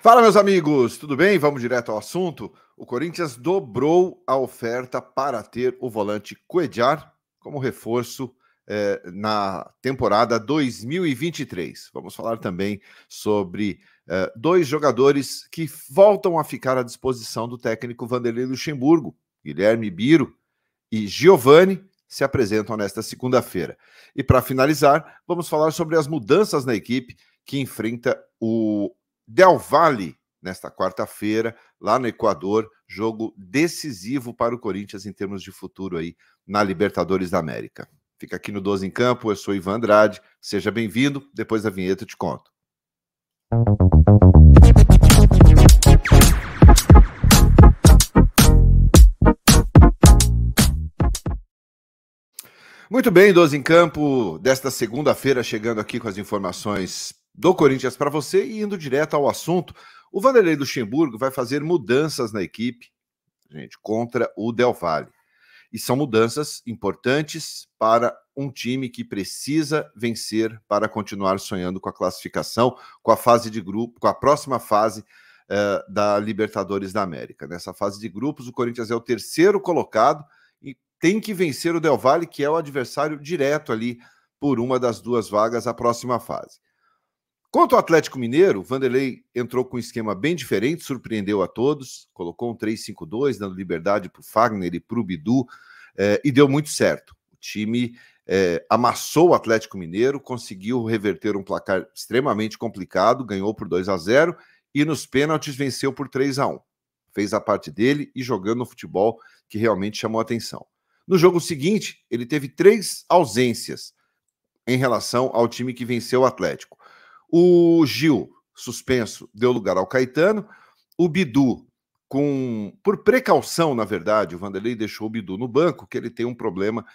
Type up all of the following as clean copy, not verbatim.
Fala, meus amigos, tudo bem? Vamos direto ao assunto. O Corinthians dobrou a oferta para ter o volante Cuéllar como reforço na temporada 2023. Vamos falar também sobre dois jogadores que voltam a ficar à disposição do técnico Vanderlei Luxemburgo. Guilherme Biro e Giovani se apresentam nesta segunda-feira. E para finalizar, vamos falar sobre as mudanças na equipe que enfrenta o Del Valle nesta quarta-feira, lá no Equador, jogo decisivo para o Corinthians em termos de futuro aí na Libertadores da América. Fica aqui no 12 em Campo, eu sou Ivan Andrade, seja bem-vindo, depois da vinheta eu te conto. Muito bem, 12 em Campo, desta segunda-feira, chegando aqui com as informações do Corinthians para você e indo direto ao assunto. O Vanderlei Luxemburgo vai fazer mudanças na equipe, gente, contra o Del Valle. E são mudanças importantes para um time que precisa vencer para continuar sonhando com a classificação, com a fase de grupo, com a próxima fase da Libertadores da América. Nessa fase de grupos, o Corinthians é o terceiro colocado e tem que vencer o Del Valle, que é o adversário direto ali por uma das duas vagas à próxima fase. Quanto ao Atlético Mineiro, o Vanderlei entrou com um esquema bem diferente, surpreendeu a todos, colocou um 3-5-2, dando liberdade para o Fagner e para o Bidu, e deu muito certo. O time amassou o Atlético Mineiro, conseguiu reverter um placar extremamente complicado, ganhou por 2-0 e nos pênaltis venceu por 3-1. Fez a parte dele e jogando no futebol que realmente chamou a atenção. No jogo seguinte, ele teve 3 ausências em relação ao time que venceu o Atlético. O Gil, suspenso, deu lugar ao Caetano. O Bidu, por precaução, na verdade, o Vanderlei deixou o Bidu no banco, que ele tem um problema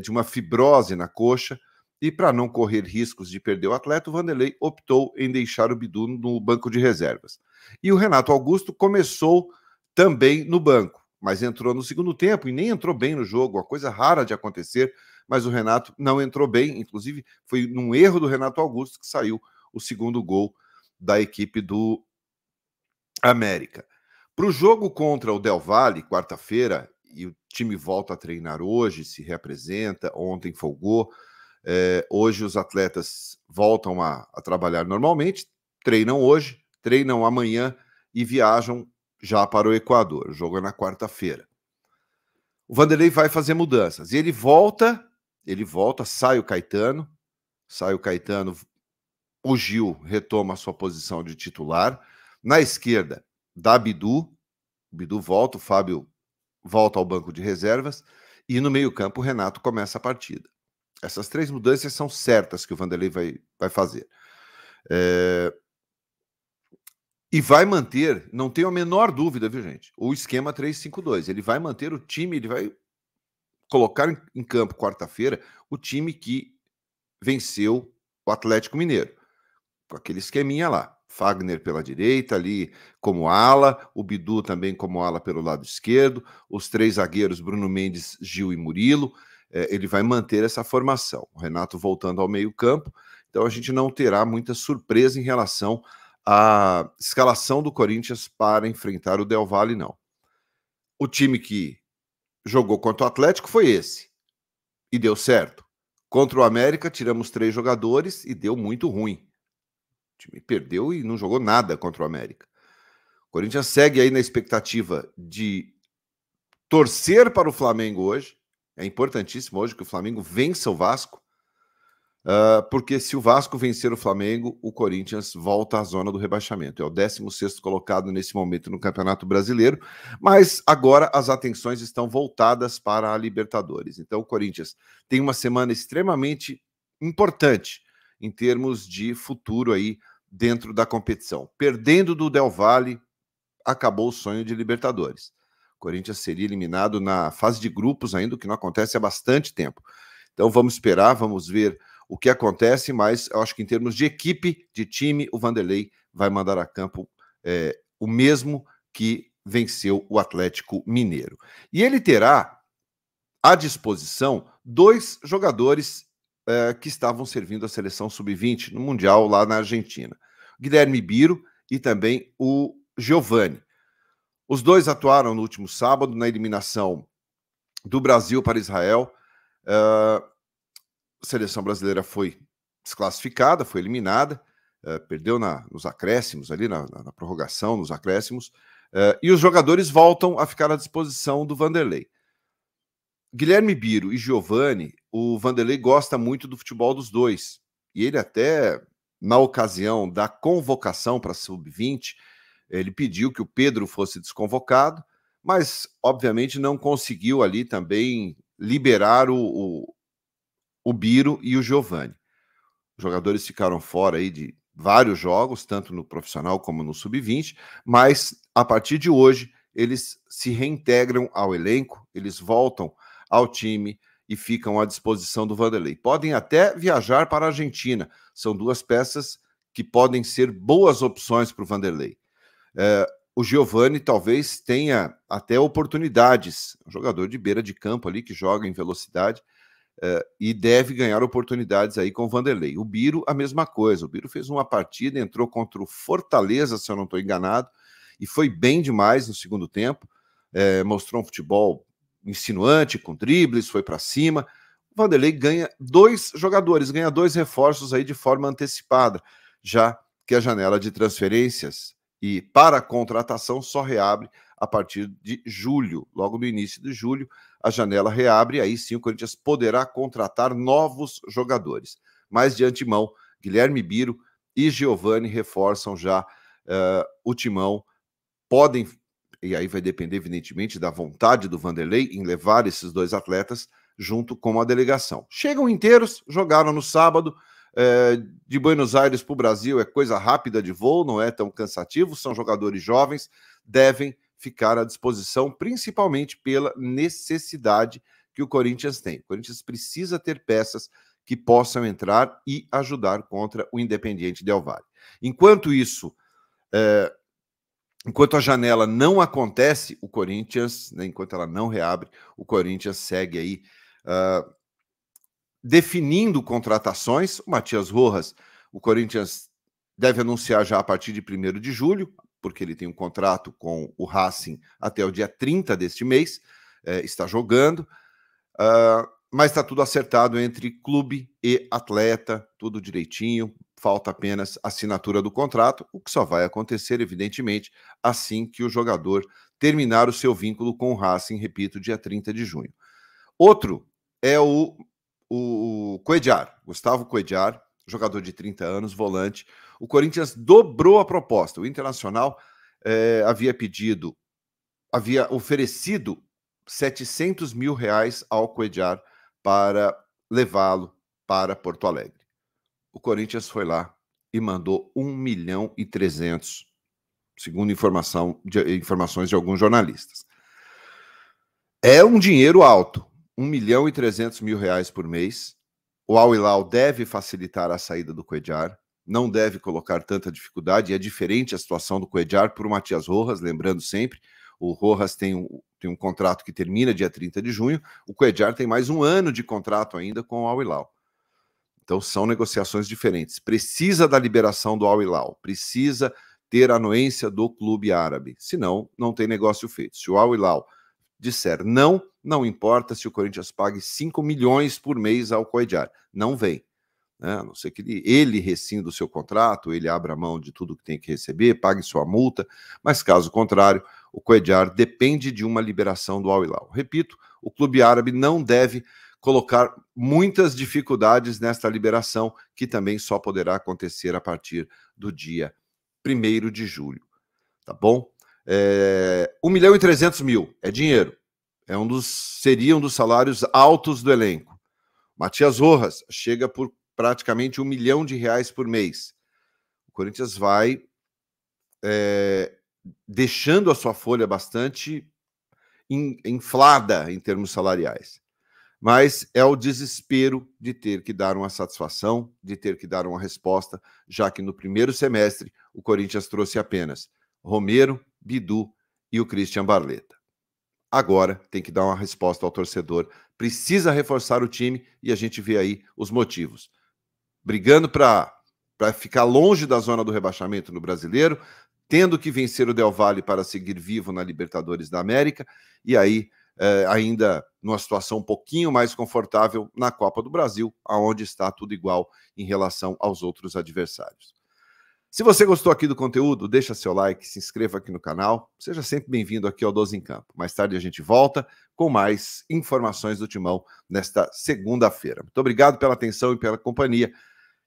de uma fibrose na coxa, e para não correr riscos de perder o atleta, o Vanderlei optou em deixar o Bidu no banco de reservas. E o Renato Augusto começou também no banco, mas entrou no segundo tempo e nem entrou bem no jogo, uma coisa rara de acontecer, mas o Renato não entrou bem, inclusive foi num erro do Renato Augusto que saiu o segundo gol da equipe do América. Para o jogo contra o Del Valle, quarta-feira, e o time volta a treinar hoje, se reapresenta, ontem folgou, hoje os atletas voltam a trabalhar normalmente, treinam hoje, treinam amanhã e viajam já para o Equador. O jogo é na quarta-feira. O Vanderlei vai fazer mudanças. E ele volta, sai o Caetano, o Gil retoma a sua posição de titular. Na esquerda, dá Bidu, o Bidu volta, o Fábio volta ao banco de reservas. E no meio-campo, o Renato começa a partida. Essas 3 mudanças são certas que o Vanderlei vai fazer. E vai manter, não tenho a menor dúvida, viu, gente? O esquema 3-5-2. Ele vai manter o time, ele vai colocar em campo quarta-feira o time que venceu o Atlético Mineiro. Com aquele esqueminha lá. Fagner pela direita, ali como ala, o Bidu também como ala pelo lado esquerdo, os 3 zagueiros, Bruno Mendes, Gil e Murilo. Ele vai manter essa formação. O Renato voltando ao meio-campo, então a gente não terá muita surpresa em relação à escalação do Corinthians para enfrentar o Del Valle, não. O time que jogou contra o Atlético foi esse, e deu certo. Contra o América, tiramos 3 jogadores e deu muito ruim. O time perdeu e não jogou nada contra o América. O Corinthians segue aí na expectativa de torcer para o Flamengo hoje. É importantíssimo hoje que o Flamengo vença o Vasco, porque se o Vasco vencer o Flamengo, o Corinthians volta à zona do rebaixamento. É o 16º colocado nesse momento no Campeonato Brasileiro, mas agora as atenções estão voltadas para a Libertadores. Então o Corinthians tem uma semana extremamente importante em termos de futuro aí dentro da competição. Perdendo do Del Valle, acabou o sonho de Libertadores. O Corinthians seria eliminado na fase de grupos ainda, o que não acontece há bastante tempo. Então vamos esperar, vamos ver o que acontece, mas eu acho que em termos de equipe, de time, o Vanderlei vai mandar a campo o mesmo que venceu o Atlético Mineiro. E ele terá à disposição 2 jogadores que estavam servindo a seleção sub-20 no Mundial lá na Argentina. Guilherme Biro e também o Giovani. Os dois atuaram no último sábado na eliminação do Brasil para Israel. A seleção brasileira foi desclassificada, foi eliminada, perdeu nos acréscimos, ali na prorrogação, nos acréscimos, e os jogadores voltam a ficar à disposição do Vanderlei. Guilherme Biro e Giovani, o Vanderlei gosta muito do futebol dos dois, e ele até, na ocasião da convocação para a Sub-20, ele pediu que o Pedro fosse desconvocado, mas, obviamente, não conseguiu ali também liberar o Biro e o Giovani. Os jogadores ficaram fora aí de vários jogos, tanto no profissional como no Sub-20, mas, a partir de hoje, eles se reintegram ao elenco, eles voltam ao time e ficam à disposição do Vanderlei. Podem até viajar para a Argentina. São duas peças que podem ser boas opções para o Vanderlei. O Giovani talvez tenha até oportunidades, um jogador de beira de campo ali que joga em velocidade e deve ganhar oportunidades aí com o Vanderlei. O Biro, a mesma coisa. O Biro fez uma partida, entrou contra o Fortaleza, se eu não estou enganado, e foi bem demais no segundo tempo. Mostrou um futebol insinuante, com dribles, foi para cima. O Vanderlei ganha dois jogadores, ganha dois reforços aí de forma antecipada, já que a janela de transferências e para a contratação só reabre a partir de julho. Logo no início de julho, a janela reabre e aí sim o Corinthians poderá contratar novos jogadores. Mas de antemão, Guilherme Biro e Giovani reforçam já o timão. Podem, e aí vai depender evidentemente da vontade do Vanderlei em levar esses dois atletas junto com a delegação. Chegam inteiros, jogaram no sábado, de Buenos Aires para o Brasil é coisa rápida de voo, não é tão cansativo, são jogadores jovens, devem ficar à disposição, principalmente pela necessidade que o Corinthians tem. O Corinthians precisa ter peças que possam entrar e ajudar contra o Independiente Del Valle. Enquanto isso, enquanto a janela não acontece, o Corinthians, né, enquanto ela não reabre, o Corinthians segue aí definindo contratações. O Matias Rojas, o Corinthians deve anunciar já a partir de 1º de julho, porque ele tem um contrato com o Racing até o dia 30 deste mês, está jogando, mas está tudo acertado entre clube e atleta, tudo direitinho, falta apenas a assinatura do contrato, o que só vai acontecer, evidentemente, assim que o jogador terminar o seu vínculo com o Racing, repito, dia 30 de junho. Outro é o Cuéllar, Gustavo Cuéllar, jogador de 30 anos, volante. O Corinthians dobrou a proposta. O Internacional havia oferecido R$700 mil ao Cuéllar para levá-lo para Porto Alegre. O Corinthians foi lá e mandou 1.300.000, segundo informações de alguns jornalistas. É um dinheiro alto, R$1.300.000 por mês. O Al Hilal deve facilitar a saída do Cuéllar, não deve colocar tanta dificuldade. É diferente a situação do Cuéllar para o Matias Rojas, lembrando sempre, o Rojas tem um contrato que termina dia 30 de junho, o Cuéllar tem mais um ano de contrato ainda com o Al Hilal. Então são negociações diferentes. Precisa da liberação do Al Hilal, precisa ter a anuência do clube árabe, senão não tem negócio feito. Se o Al Hilal disser não importa se o Corinthians pague 5 milhões por mês ao Cuéllar, não vem. Né? A não ser que ele rescinda o seu contrato, ele abra mão de tudo que tem que receber, pague sua multa, mas caso contrário, o Cuéllar depende de uma liberação do Al Hilal. Repito, o clube árabe não deve colocar muitas dificuldades nesta liberação, que também só poderá acontecer a partir do dia 1º de julho. Tá bom? 1.300.000 é dinheiro. Seria um dos salários altos do elenco. Matias Rojas chega por praticamente R$1 milhão por mês. O Corinthians vai deixando a sua folha bastante inflada em termos salariais. Mas é o desespero de ter que dar uma satisfação, de ter que dar uma resposta, já que no primeiro semestre o Corinthians trouxe apenas Romero, Bidu e o Christian Barletta. Agora tem que dar uma resposta ao torcedor, precisa reforçar o time e a gente vê aí os motivos. Brigando para para ficar longe da zona do rebaixamento no Brasileiro, tendo que vencer o Del Valle para seguir vivo na Libertadores da América, e aí ainda numa situação um pouquinho mais confortável na Copa do Brasil, aonde está tudo igual em relação aos outros adversários. Se você gostou aqui do conteúdo, deixa seu like, se inscreva aqui no canal, seja sempre bem-vindo aqui ao 12 em Campo. Mais tarde a gente volta com mais informações do Timão nesta segunda-feira. Muito obrigado pela atenção e pela companhia.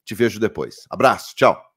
Te vejo depois. Abraço, tchau!